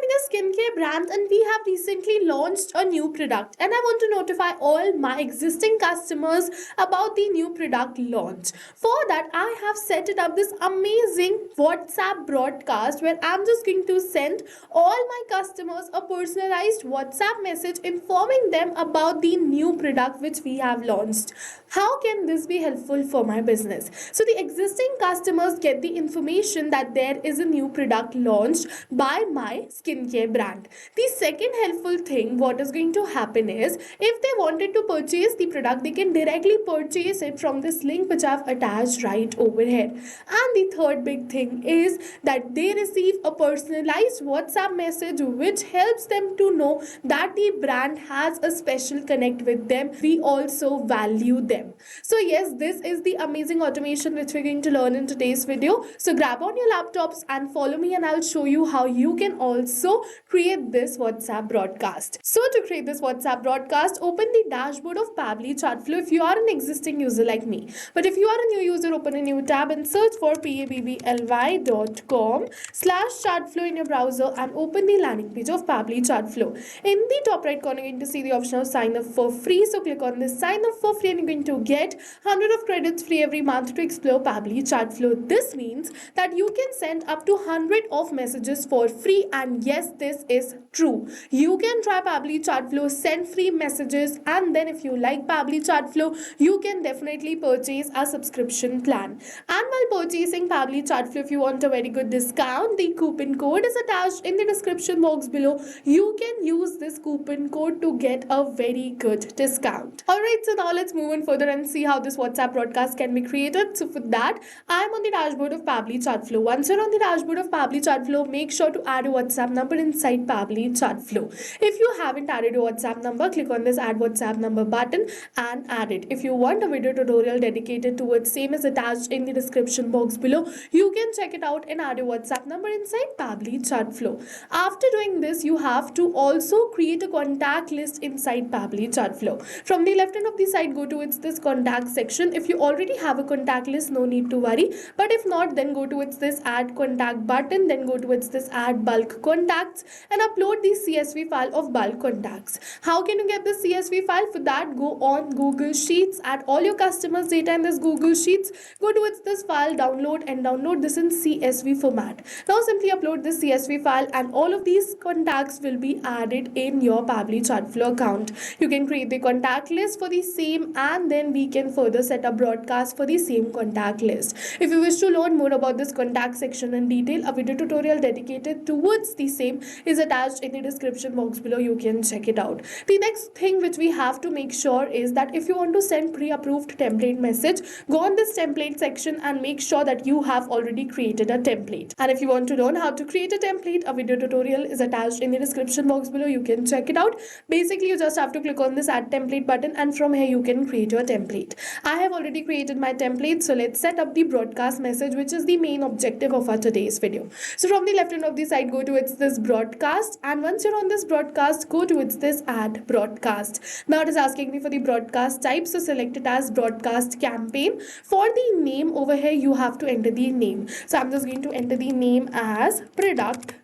running a skincare brand and we have recently launched a new product, and I want to notify all my existing customers about the new product launch. For that, I have set it up this amazing WhatsApp broadcast where I'm just going to send all my customers a personalized WhatsApp message informing them about the new product which we have launched. How can this be helpful for my business? So the existing customers get the information that there is a new product launched by my skincare brand. The second helpful thing what is going to happen is, if they wanted to purchase the product, they can directly purchase it from this link which I've attached right over here. And the third big thing is that they receive a personalized WhatsApp message which helps them to know that the brand has a special connect with them. We also value them. So yes, this is the amazing automation which we're going to learn in today's video. So grab on your laptops and follow me, and I'll show you how you can also create this WhatsApp broadcast. So to create this WhatsApp broadcast, open the dashboard of Pabbly Chatflow if you are an existing user like me. But if you are a new user, open a new tab and search for pabbly.com/chatflow in your browser and open the landing page of Pabbly Chatflow. In the top right corner, you're going to see the option of sign up for free. So click on this sign up for free and you're going to get 100 of credits free every month to explore Pabbly Chatflow. This means that you can send up to 100 of messages for free, and yes, this is true. You can try Pabbly Chatflow, send free messages, and then if you like Pabbly Chatflow, you can definitely purchase a subscription plan. And while purchasing Pabbly Chatflow, if you want a very good discount, the coupon code is attached in the description box below. You can use this coupon code to get a very good discount. Alright, so now let's move on further and see how this WhatsApp broadcast can be created. So for that, I'm on the dashboard of Pabbly Chatflow. Once you're on the dashboard of Pabbly Chatflow, make sure to add a WhatsApp number inside Pabbly Chatflow. If you haven't added your WhatsApp number, click on this add WhatsApp number button and add it. If you want a video tutorial dedicated towards same is attached in the description box below. You can check it out and add your WhatsApp number inside Pabbly Chatflow. After doing this, you have to also create a contact list inside Pabbly Chatflow. From the left hand of the side, go towards this contact section. If you already have a contact list, no need to worry. But if not, then go towards this add contact button, then go towards this add bulk contacts and upload the CSV file of bulk contacts. How can you get the CSV file? For that, go on Google Sheets, add all your customers data in this Google Sheets, go towards this file, download and download this in CSV format. Now simply upload this CSV file and all of these contacts will be added in your Pabbly Chatflow account. You can create the contact list for the same, and then we can further set up broadcast for the same contact list. If you wish to learn more about this contact section in detail, a video tutorial dedicated towards the same is attached in the description box below. You can check it out. The next thing which we have to make sure is that if you want to send pre-approved template message, go on this template section and make sure that you have already created a template. And if you want to learn how to create a template, a video tutorial is attached in the description box below. You can check it out. Basically, you just have to click on this add template button and from here you can create your template. I have already created my template, so let's set up the broadcast message, which is the main objective of our today's video. So from the left hand of the side, go towards this broadcast, and once you're on this broadcast, go towards this add broadcast. Now it is asking me for the broadcast type, so select it as broadcast campaign. For the name over here, you have to enter the name. So I'm just going to enter the name as product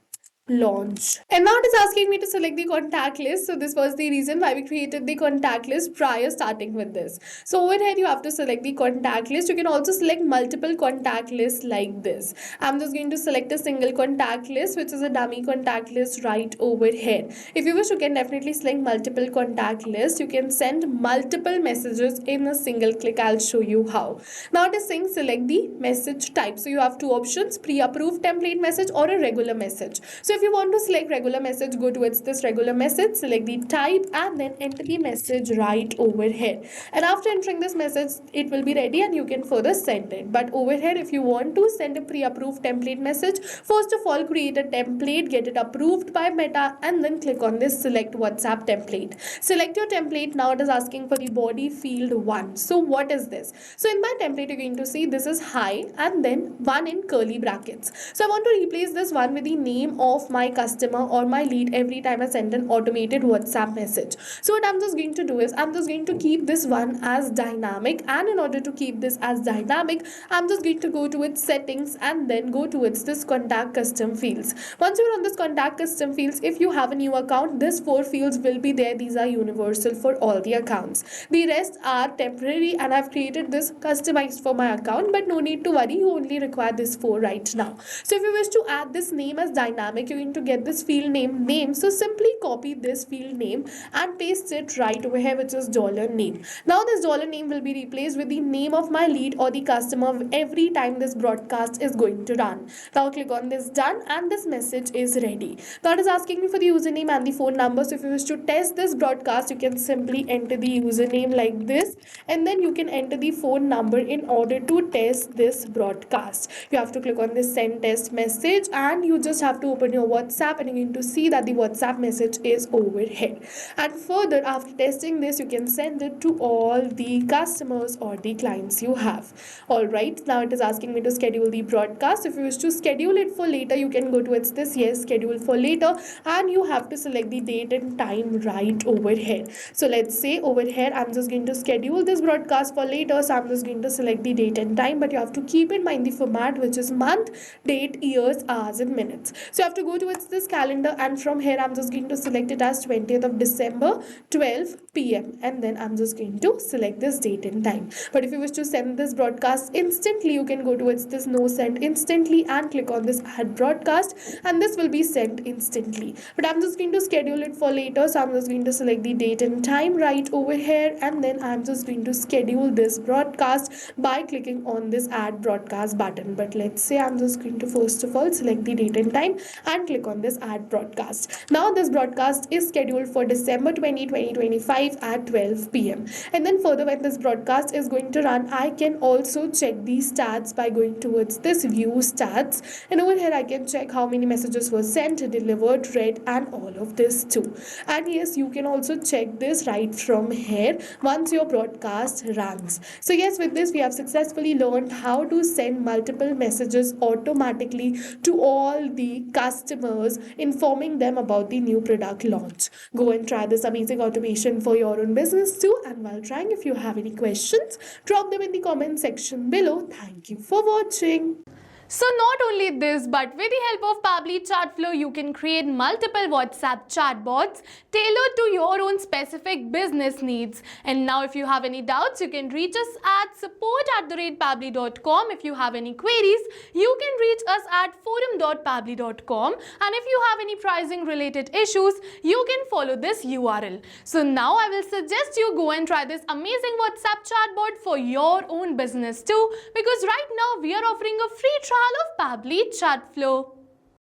launch. And now it is asking me to select the contact list. So this was the reason why we created the contact list prior starting with this. So over here you have to select the contact list. You can also select multiple contact lists like this. I'm just going to select a single contact list, which is a dummy contact list right over here. If you wish, you can definitely select multiple contact lists. You can send multiple messages in a single click. I'll show you how. Now it is saying select the message type. So you have two options, pre-approved template message or a regular message. So if you want to select regular message, go towards this regular message, select the type and then enter the message right over here. And after entering this message, it will be ready and you can further send it. But over here, if you want to send a pre-approved template message, first of all, create a template, get it approved by Meta, and then click on this select WhatsApp template. Select your template. Now it is asking for the body field 1. So what is this? So in my template, you're going to see this is hi and then 1 in curly brackets. So I want to replace this 1 with the name of of my customer or my lead every time I send an automated WhatsApp message. So what I'm just going to do is I'm just going to keep this one as dynamic, and in order to keep this as dynamic, I'm just going to go to its settings and then go to its this contact custom fields. Once you're on this contact custom fields, if you have a new account, this 4 fields will be there. These are universal for all the accounts. The rest are temporary, and I've created this customized for my account, but no need to worry, you only require this 4 right now. So if you wish to add this name as dynamic, you're going to get this field name. So simply copy this field name and paste it right over here, which is $name. Now this $name will be replaced with the name of my lead or the customer every time this broadcast is going to run. Now click on this done, and this message is ready. Now it is asking me for the username and the phone number. So if you wish to test this broadcast, you can simply enter the username like this, and then you can enter the phone number in order to test this broadcast. You have to click on this send test message, and you just have to open your WhatsApp, and you're going to see that the WhatsApp message is over here. And further, after testing this, you can send it to all the customers or the clients you have. Alright, now it is asking me to schedule the broadcast. If you wish to schedule it for later, you can go to it's this yes schedule for later, and you have to select the date and time right over here. So let's say over here I'm just going to schedule this broadcast for later, so I'm just going to select the date and time, but you have to keep in mind the format, which is month, date, years, hours and minutes. So you have to go to it's this calendar, and from here I'm just going to select it as 20th of December 12 p.m. and then I'm just going to select this date and time. But if you wish to send this broadcast instantly, you can go to it's this no send instantly and click on this add broadcast, and this will be sent instantly. But I'm just going to schedule it for later, so I'm just going to select the date and time right over here, and then I'm just going to schedule this broadcast by clicking on this add broadcast button. But let's say I'm just going to first of all select the date and time and click on this add broadcast. Now this broadcast is scheduled for December 20, 2025 at 12 p.m. And then further, when this broadcast is going to run, I can also check the stats by going towards this view stats, and over here I can check how many messages were sent, delivered, read, and all of this too. And yes, you can also check this right from here once your broadcast runs. So yes, with this we have successfully learned how to send multiple messages automatically to all the customers, informing them about the new product launch. Go and try this amazing automation for your own business too, and while trying, if you have any questions, drop them in the comment section below. Thank you for watching. So not only this, but with the help of Pabbly Chatflow, you can create multiple WhatsApp chatbots tailored to your own specific business needs. And now if you have any doubts, you can reach us at support@pabbly.com. If you have any queries, you can reach us at forum.pabbly.com. And if you have any pricing related issues, you can follow this URL. So now I will suggest you go and try this amazing WhatsApp chatbot for your own business too, because right now we are offering a free trial of Pabbly Chatflow.